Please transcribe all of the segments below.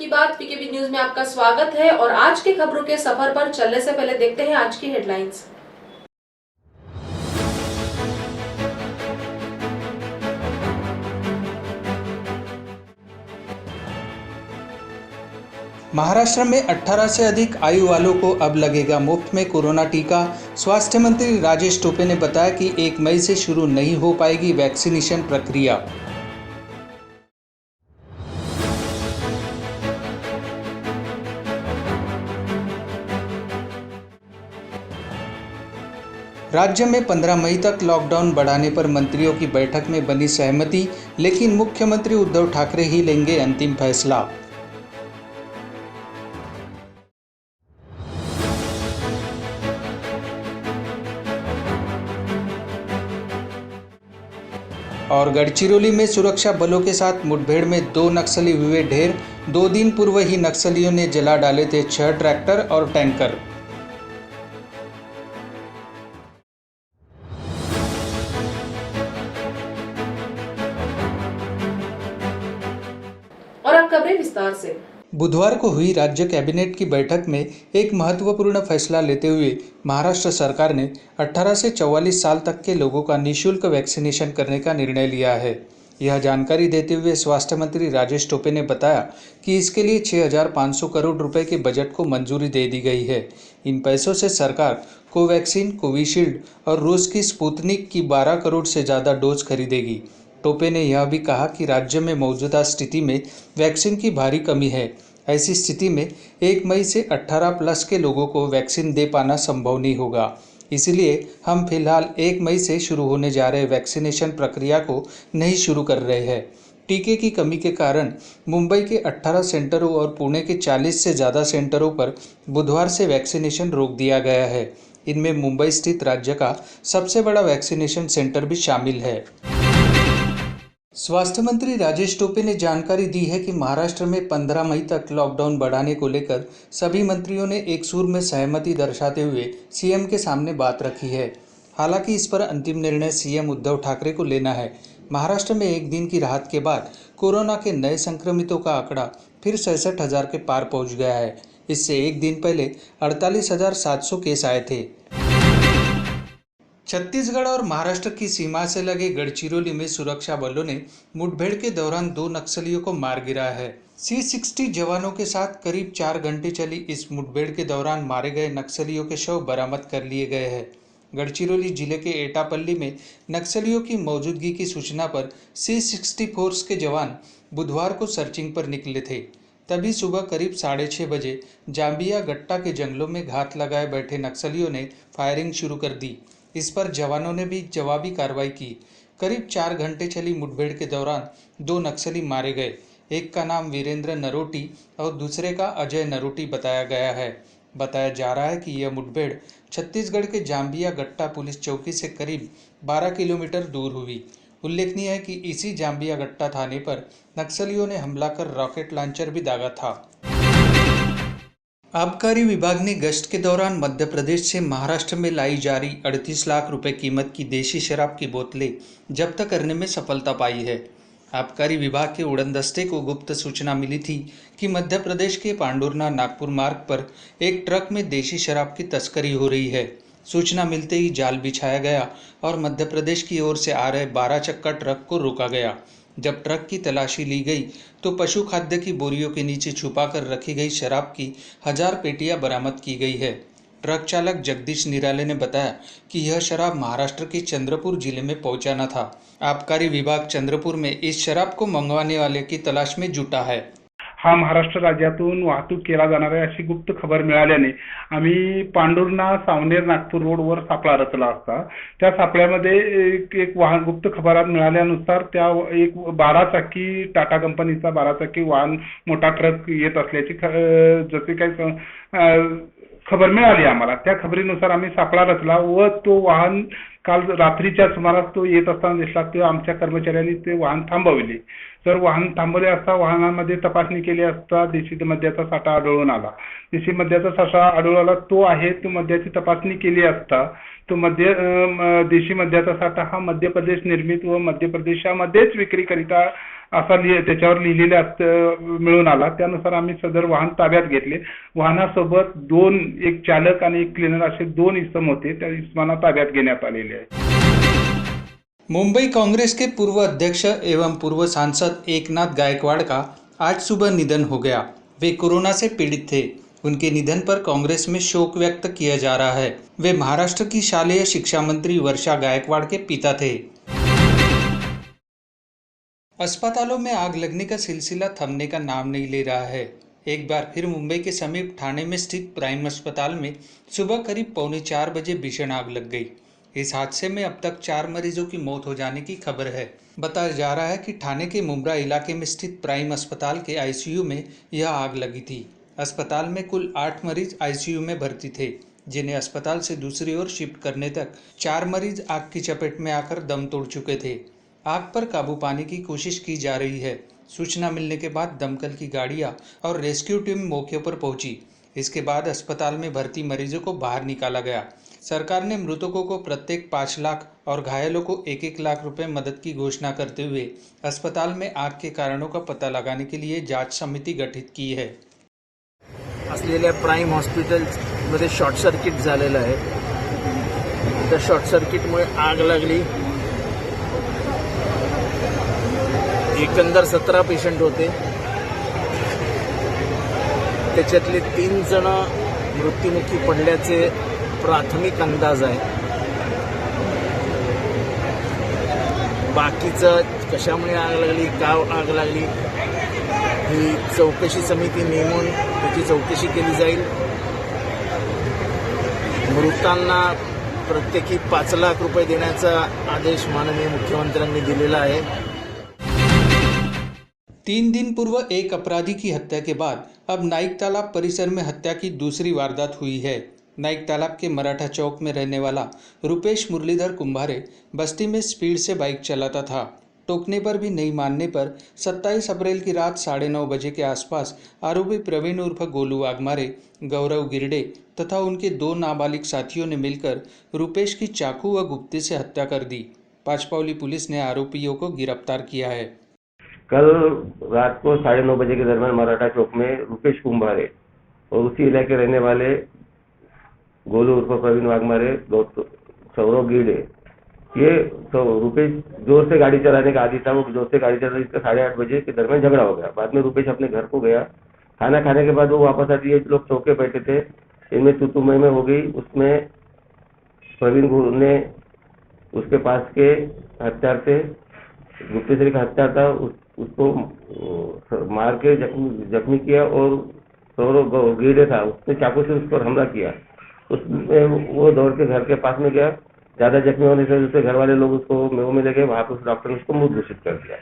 की बात pKb news में आपका स्वागत है और आज के खबरों के सफर पर चलने से पहले देखते हैं आज की हेडलाइंस। महाराष्ट्र में 18 से अधिक आयु वालों को अब लगेगा मुफ्त में कोरोना टीका। स्वास्थ्य मंत्री राजेश टोपे ने बताया कि 1 मई से शुरू नहीं हो पाएगी वैक्सीनेशन प्रक्रिया। राज्य में 15 मई तक लॉकडाउन बढ़ाने पर मंत्रियों की बैठक में बनी सहमति, लेकिन मुख्यमंत्री उद्धव ठाकरे ही लेंगे अंतिम फैसला। और गढ़चिरौली में सुरक्षा बलों के साथ मुठभेड़ में 2 नक्सली हुए ढेर। 2 दिन पूर्व ही नक्सलियों ने जला डाले थे 6 ट्रैक्टर और टैंकर। और अब खबरें विस्तार से। बुधवार को हुई राज्य कैबिनेट की बैठक में एक महत्वपूर्ण फैसला लेते हुए महाराष्ट्र सरकार ने 18 से 44 साल तक के लोगों का निःशुल्क वैक्सीनेशन करने का निर्णय लिया है। यह जानकारी देते हुए स्वास्थ्य मंत्री राजेश टोपे ने बताया कि इसके लिए 6,500 करोड़ रुपए के बजट को मंजूरी दे दी गई है। इन पैसों से सरकार कोवैक्सीन, कोविशील्ड और रूस की स्पुतनिक की 12 करोड़ से ज़्यादा डोज खरीदेगी। टोपे ने यह भी कहा कि राज्य में मौजूदा स्थिति में वैक्सीन की भारी कमी है। ऐसी स्थिति में 1 मई से 18 प्लस के लोगों को वैक्सीन दे पाना संभव नहीं होगा। इसलिए हम फिलहाल 1 मई से शुरू होने जा रहे वैक्सीनेशन प्रक्रिया को नहीं शुरू कर रहे हैं। टीके की कमी के कारण मुंबई के 18 सेंटरों और पुणे के 40 से ज़्यादा सेंटरों पर बुधवार से वैक्सीनेशन रोक दिया गया है। इनमें मुंबई स्थित राज्य का सबसे बड़ा वैक्सीनेशन सेंटर भी शामिल है। स्वास्थ्य मंत्री राजेश टोपे ने जानकारी दी है कि महाराष्ट्र में 15 मई तक लॉकडाउन बढ़ाने को लेकर सभी मंत्रियों ने एक सुर में सहमति दर्शाते हुए सीएम के सामने बात रखी है। हालांकि इस पर अंतिम निर्णय सीएम उद्धव ठाकरे को लेना है। महाराष्ट्र में एक दिन की राहत के बाद कोरोना के नए संक्रमितों का आंकड़ा फिर 66,000 के पार पहुंच गया है। इससे एक दिन पहले 48,700 केस आए थे। छत्तीसगढ़ और महाराष्ट्र की सीमा से लगे गढ़चिरौली में सुरक्षा बलों ने मुठभेड़ के दौरान 2 नक्सलियों को मार गिराया है। C-60 जवानों के साथ करीब 4 घंटे चली इस मुठभेड़ के दौरान मारे गए नक्सलियों के शव बरामद कर लिए गए हैं। गढ़चिरौली जिले के एटापल्ली में नक्सलियों की मौजूदगी की सूचना पर C-60 फोर्स के जवान बुधवार को सर्चिंग पर निकले थे। तभी सुबह करीब 6:30 बजे जांबिया गट्टा के जंगलों में घात लगाए बैठे नक्सलियों ने फायरिंग शुरू कर दी। इस पर जवानों ने भी जवाबी कार्रवाई की। करीब 4 घंटे चली मुठभेड़ के दौरान 2 नक्सली मारे गए। एक का नाम वीरेंद्र नरोटी और दूसरे का अजय नरोटी बताया गया है। बताया जा रहा है कि यह मुठभेड़ छत्तीसगढ़ के जांबिया गट्टा पुलिस चौकी से करीब 12 किलोमीटर दूर हुई। उल्लेखनीय है कि इसी जांबिया गट्टा थाने पर नक्सलियों ने हमला कर रॉकेट लॉन्चर भी दागा था। आबकारी विभाग ने गश्त के दौरान मध्य प्रदेश से महाराष्ट्र में लाई जा रही 38 लाख रुपए कीमत की देशी शराब की बोतलें जब्त करने में सफलता पाई है। आबकारी विभाग के उड़नदस्ते को गुप्त सूचना मिली थी कि मध्य प्रदेश के पांडुरना नागपुर मार्ग पर एक ट्रक में देशी शराब की तस्करी हो रही है। सूचना मिलते ही जाल बिछाया गया और मध्य प्रदेश की ओर से आ रहे 12 चक्का ट्रक को रोका गया। जब ट्रक की तलाशी ली गई तो पशु खाद्य की बोरियों के नीचे छुपाकर रखी गई शराब की 1000 पेटियां बरामद की गई है। ट्रक चालक जगदीश निराले ने बताया कि यह शराब महाराष्ट्र के चंद्रपुर जिले में पहुंचाना था। आबकारी विभाग चंद्रपुर में इस शराब को मंगवाने वाले की तलाश में जुटा है। हा महाराष्ट्र राज्यातून वाहतूक केला जाणार आहे अशी गुप्त खबर मिळाल्याने आम्ही पांडुर्णा सावनेर नागपूर रोडवर सापळा रचला असता त्या सापळ्यामध्ये एक वाहन गुप्त खबर मिळाल्यानुसार त्या एक 12 चाकी टाटा कंपनीचा 12 चाकी वाहन मोठा ट्रक येत असल्याची जसे काही खबर मिळाली आम्हाला। त्या खबरीनुसार आम्ही सापळा रचला व तो वाहन काल रात्रीच्या सुमारास तो येत असताना दिसला। ते आमच्या कर्मचाऱ्यांनी ते वाहन थांबवले। जर वाहन थांबवले असता वाहनामध्ये तपासणी केली असता देशी मद्याचा साठा आढळून आला. देशी मद्याचा साठा आढळून आला तो आहे, तो मद्याची तपासणी केली असता तो देशी मद्याचा साठा हा मध्य प्रदेश निर्मित व मध्य प्रदेशामध्येच विक्रीकरिता असा त्याच्यावर लिहिलेले मिळून आला. त्यानुसार आम्ही सदर वाहन ताब्यात घेतले. वाहनासोबत एक चालक आणि एक क्लीनर असे 2 इसम होते. त्या इसमांना ताब्यात घेण्यात आलेले आहे. मुंबई कांग्रेस के पूर्व अध्यक्ष एवं पूर्व सांसद एकनाथ गायकवाड़ का आज सुबह निधन हो गया। वे कोरोना से पीड़ित थे। उनके निधन पर कांग्रेस में शोक व्यक्त किया जा रहा है। वे महाराष्ट्र की शालेय शिक्षा मंत्री वर्षा गायकवाड़ के पिता थे। अस्पतालों में आग लगने का सिलसिला थमने का नाम नहीं ले रहा है। एक बार फिर मुंबई के समीप ठाणे में स्थित प्राइम अस्पताल में सुबह करीब 3:45 बजे भीषण आग लग गई। इस हादसे में अब तक 4 मरीजों की मौत हो जाने की खबर है। बताया जा रहा है कि ठाणे के मुंब्रा इलाके में स्थित प्राइम अस्पताल के आईसीयू में यह आग लगी थी। अस्पताल में कुल 8 मरीज आईसीयू में भर्ती थे, जिन्हें अस्पताल से दूसरी ओर शिफ्ट करने तक 4 मरीज आग की चपेट में आकर दम तोड़ चुके थे। आग पर काबू पाने की कोशिश की जा रही है। सूचना मिलने के बाद दमकल की गाड़ियां और रेस्क्यू टीम मौके पर पहुंची। इसके बाद अस्पताल में भर्ती मरीजों को बाहर निकाला गया। सरकार ने मृतकों को प्रत्येक 5 लाख और घायलों को 1-1 लाख रुपए मदद की घोषणा करते हुए अस्पताल में आग के कारणों का पता लगाने के लिए जांच समिति गठित की है। असलेल्या प्राइम हॉस्पिटलमध्ये शॉर्ट सर्किट झालेलं आहे। त्या शॉर्ट सर्किटमुळे आग लागली। एकंदर 17 पेशंट होते, त्याच्यातले 3 जण मृत्युमुखी पडल्याचे प्राथमिक अंदाज आहे। बाकीचं कशामुळे आग लागली, का आग लागली ही चौकशी समिती नेमून त्याची चौकशी केली जाईल। मृतांना प्रत्येकी 5 लाख रुपये देण्याचा आदेश माननीय मुख्यमंत्र्यांनी दिलेला आहे। 3 दिन पूर्व एक अपराधी की हत्या के बाद अब नाइक तालाब परिसर में हत्या की दूसरी वारदात हुई है। नाइक तालाब के मराठा चौक में रहने वाला रुपेश मुरलीधर कुंभारे बस्ती में स्पीड से बाइक चलाता था। टोकने पर भी नहीं मानने पर 27 अप्रैल की रात 9:30 बजे के आसपास आरोपी प्रवीण उर्फ गोलू वाघमारे, गौरव गिरडे तथा उनके 2 नाबालिग साथियों ने मिलकर रुपेश की चाकू व गुप्ती से हत्या कर दी। पांचपावली पुलिस ने आरोपियों को गिरफ्तार किया है। कल रात को 9:30 बजे के दरमियान मराठा चौक में रुपेश कुंभारे और उसी इलाके रहने वाले गोलू उर्फ प्रवीण वाघमारे, सौरव गिरडे, ये तो रुपेश जोर से गाड़ी चलाने का आदी था। वो जोर से गाड़ी चला रही, 8:30 बजे के दरमियान झगड़ा हो गया। बाद में रुपेश अपने घर को गया। खाना खाने के बाद वो वापस आती है, लोग चौके बैठे थे, इनमें तू-तू मैं हो गई। उसमें प्रवीण ने उसके पास के हथियार से, गुप्ती से का हथियार था, उसको मार के जख्मी किया और सौरव गिरडे था, उसने चाकू से उस पर हमला किया। उसमें वो दौड़ के घर के पास में गया। ज्यादा जख्मी होने से उसके घर वाले लोग उसको मेमो में ले गए। वहां पर उस डॉक्टर ने उसको मृत घोषित कर दिया।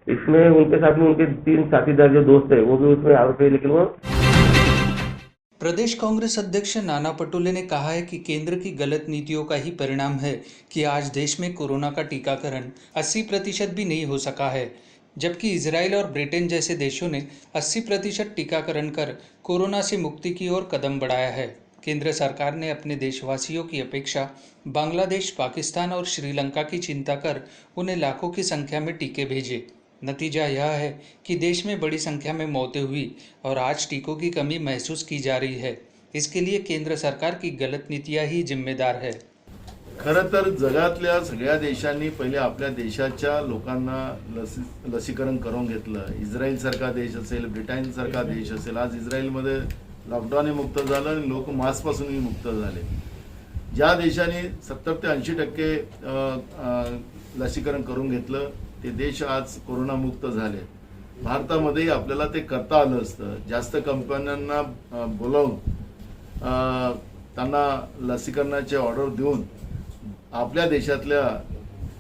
इसमें उनके साथ में उनके 3 साथीदार जो दोस्त है वो भी उसमें आरोपी है, लेकिन वो प्रदेश कांग्रेस अध्यक्ष नाना पटोले ने कहा है कि केंद्र की गलत नीतियों का ही परिणाम है कि आज देश में कोरोना का टीकाकरण 80% भी नहीं हो सका है, जबकि इजराइल और ब्रिटेन जैसे देशों ने 80% टीकाकरण कर कोरोना से मुक्ति की ओर कदम बढ़ाया है। केंद्र सरकार ने अपने देशवासियों की अपेक्षा बांग्लादेश, पाकिस्तान और श्रीलंका की चिंता कर उन्हें लाखों की संख्या में टीके भेजे। नतीजा यह है कि देश में बड़ी संख्या में मौतें हुई और आज टीकों की कमी महसूस की जा रही है। इसके लिए केंद्र सरकार की गलत नीतियां ही जिम्मेदार है। खरं तर जगातल्या सगळ्या देशांनी पहिले आपल्या देशाच्या लोकांना लसीकरण करून घेतलं। इस्रायल सारखा देश असेल, ब्रिटन सारखा देश असेल, आज इस्रायलमध्ये लॉकडाऊन मुक्त झालं आणि लोक मास्क पासूनही मुक्त झाले। ज्या देशाने 70 ते 80% लसीकरण करून घेतलं ते देश आज कोरोना मुक्त झाले। भारतामध्ये आपल्याला ते करता आलं असतं। जास्त कंपन्यांना बोलावून त्यांना लसीकरणाचे ऑर्डर देऊन आपल्या देशातल्या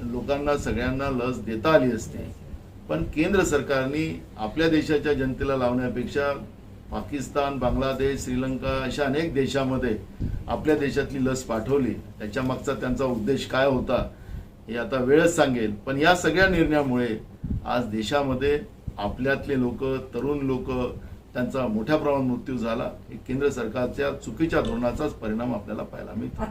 लोकांना सगळ्यांना लस देता आली असते। पण केंद्र सरकारने आपल्या देशाच्या जनतेला लावण्यापेक्षा पाकिस्तान, बांगलादेश, श्रीलंका अशा अनेक देशांमध्ये आपल्या देशातली लस पाठवली। त्याच्या मागचा त्यांचा उद्देश काय होता हे आता वेळच सांगेल। पण या सगळ्या निर्णयामुळे आज देशामध्ये आपल्यातले लोक, तरुण लोक, त्यांचा मोठ्या प्रमाणात मृत्यू झाला. हे केंद्र सरकारच्या चुकीच्या धोरणाचाच परिणाम आपल्याला पाहायला मिळतो.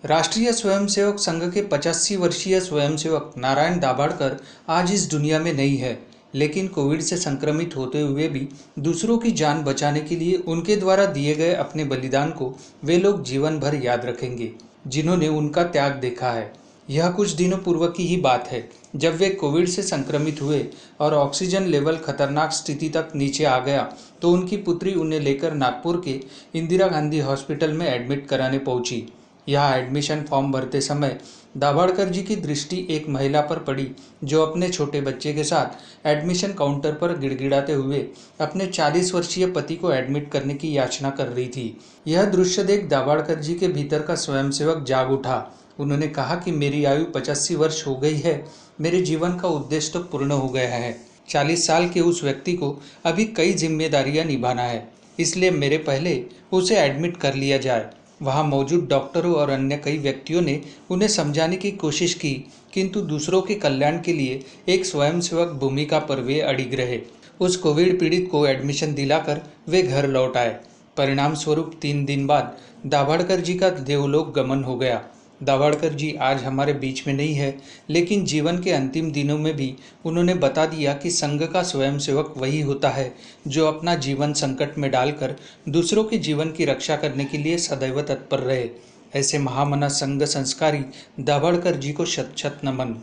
राष्ट्रीय स्वयंसेवक संघ के 85 वर्षीय स्वयंसेवक नारायण दाभाड़कर आज इस दुनिया में नहीं है, लेकिन कोविड से संक्रमित होते हुए भी दूसरों की जान बचाने के लिए उनके द्वारा दिए गए अपने बलिदान को वे लोग जीवन भर याद रखेंगे, जिन्होंने उनका त्याग देखा है. यह कुछ दिनों पूर्व की ही बात है, जब वे कोविड से संक्रमित हुए और ऑक्सीजन लेवल खतरनाक स्थिति तक नीचे आ गया तो उनकी पुत्री उन्हें लेकर नागपुर के इंदिरा गांधी हॉस्पिटल में एडमिट कराने पहुंची. यहाँ एडमिशन फॉर्म भरते समय दाभाड़कर जी की दृष्टि एक महिला पर पड़ी, जो अपने छोटे बच्चे के साथ एडमिशन काउंटर पर गिड़गिड़ाते हुए अपने 40 वर्षीय पति को एडमिट करने की याचना कर रही थी. यह दृश्य देख दाभाड़कर जी के भीतर का स्वयंसेवक जाग उठा. उन्होंने कहा कि मेरी आयु 85 वर्ष हो गई है, मेरे जीवन का उद्देश्य तो पूर्ण हो गया है. 40 साल के उस व्यक्ति को अभी कई जिम्मेदारियां निभाना है, इसलिए मेरे पहले उसे एडमिट कर लिया जाए. वहां मौजूद डॉक्टरों और अन्य कई व्यक्तियों ने उन्हें समझाने की कोशिश की, किंतु दूसरों के कल्याण के लिए एक स्वयंसेवक भूमिका पर वे अड़िग रहे. उस कोविड पीड़ित को एडमिशन दिलाकर वे घर लौट आए. परिणाम स्वरूप 3 दिन बाद दाभाड़कर जी का देवलोक गमन हो गया. दाभाड़कर जी आज हमारे बीच में नहीं है, लेकिन जीवन के अंतिम दिनों में भी उन्होंने बता दिया कि संघ का स्वयंसेवक वही होता है जो अपना जीवन संकट में डालकर दूसरों के जीवन की रक्षा करने के लिए सदैव तत्पर रहे. ऐसे महामना संघ संस्कारी दाभाड़कर जी को शत शत नमन.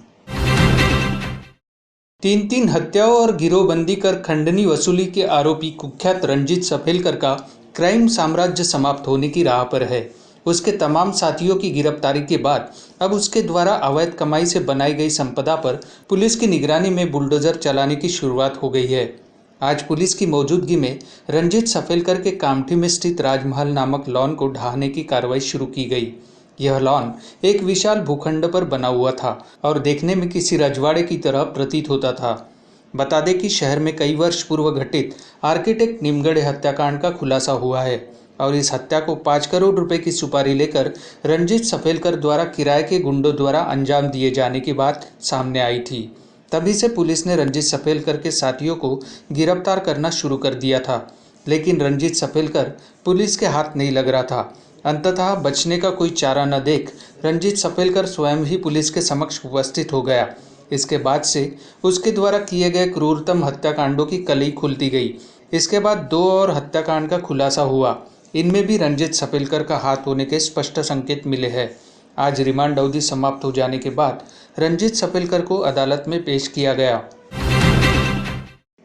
3 हत्याओं और गिरोहबंदी कर खंडनी वसूली के आरोपी कुख्यात रंजीत सफेलकर का क्राइम साम्राज्य समाप्त होने की राह पर है. उसके तमाम साथियों की गिरफ्तारी के बाद अब उसके द्वारा अवैध कमाई से बनाई गई संपदा पर पुलिस की निगरानी में बुलडोजर चलाने की शुरुआत हो गई है. आज पुलिस की मौजूदगी में रंजीत सफेलकर के कामठी में स्थित राजमहल नामक लॉन को ढहाने की कार्रवाई शुरू की गई. यह लॉन एक विशाल भूखंड पर बना हुआ था और देखने में किसी रजवाड़े की तरह प्रतीत होता था. बता दें कि शहर में कई वर्ष पूर्व घटित आर्किटेक्ट निमगढ़े हत्याकांड का खुलासा हुआ है और इस हत्या को 5 करोड़ रुपए की सुपारी लेकर रंजीत सफेलकर द्वारा किराए के गुंडों द्वारा अंजाम दिए जाने की बात सामने आई थी. तभी से पुलिस ने रंजीत सफेलकर के साथियों को गिरफ्तार करना शुरू कर दिया था, लेकिन रंजीत सफेलकर पुलिस के हाथ नहीं लग रहा था. अंततः बचने का कोई चारा न देख रंजीत सफेलकर स्वयं ही पुलिस के समक्ष उपस्थित हो गया. इसके बाद से उसके द्वारा किए गए क्रूरतम हत्याकांडों की कलई खुलती गई. इसके बाद 2 और हत्याकांड का खुलासा हुआ. इनमें भी रंजीत सफेलकर का हाथ होने के स्पष्ट संकेत मिले हैं. आज रिमांड अवधि समाप्त हो जाने के बाद रंजीत सफेलकर को अदालत में पेश किया गया.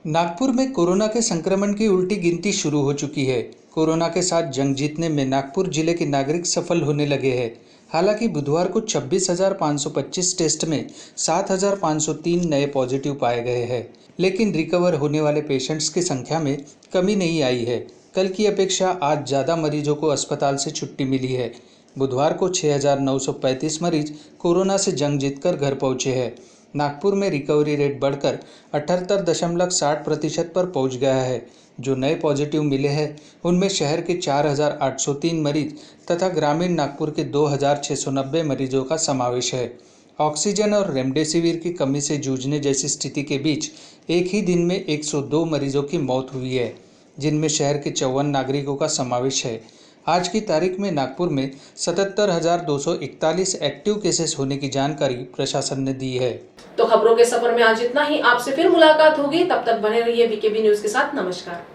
नागपुर में कोरोना के संक्रमण की उल्टी गिनती शुरू हो चुकी है. कोरोना के साथ जंग जीतने में नागपुर जिले के नागरिक सफल होने लगे हैं. हालांकि बुधवार को 26,525 टेस्ट में 7,503 नए पॉजिटिव पाए गए हैं, लेकिन रिकवर होने वाले पेशेंट्स की संख्या में कमी नहीं आई है. कल की अपेक्षा आज ज़्यादा मरीजों को अस्पताल से छुट्टी मिली है. बुधवार को 6,935 मरीज कोरोना से जंग जीतकर घर पहुंचे हैं. नागपुर में रिकवरी रेट बढ़कर 78.60% पर पहुंच गया है. जो नए पॉजिटिव मिले हैं उनमें शहर के 4,803 मरीज तथा ग्रामीण नागपुर के 2,690 मरीजों का समावेश है. ऑक्सीजन और रेमडेसिविर की कमी से जूझने जैसी स्थिति के बीच एक ही दिन में 102 मरीजों की मौत हुई है, जिनमें शहर के 54 नागरिकों का समावेश है. आज की तारीख में नागपुर में 77,241 एक्टिव केसेस होने की जानकारी प्रशासन ने दी है. तो खबरों के सफर में आज इतना ही. आपसे फिर मुलाकात होगी, तब तक बने रहिए वीकेबी न्यूज के साथ. नमस्कार.